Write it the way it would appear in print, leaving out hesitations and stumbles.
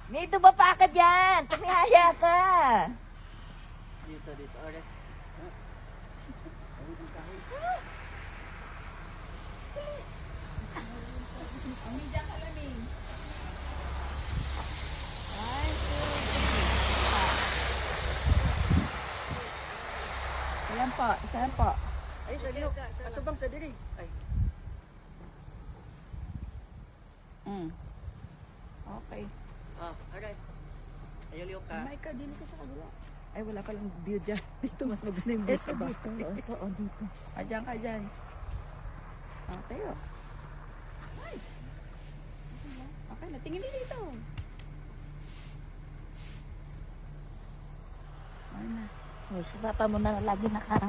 May dumapa ka dyan. Tumihaya ka. Dito. Alright. Amiga ka lang eh. Ayan po, saan po? Ay, sa liho. Ato bang sa diri? Ay. Okay. Alright. Ayaw liho ka. May ka, dili ka sa kabila. Ay, wala palang view dyan. Dito, mas maganda yung view sa ba? Dito, dito. Diyan ka dyan. Tayo. Ay. Okay, natingin din dito. Ay na. Oh, si papa mo na lagi naka.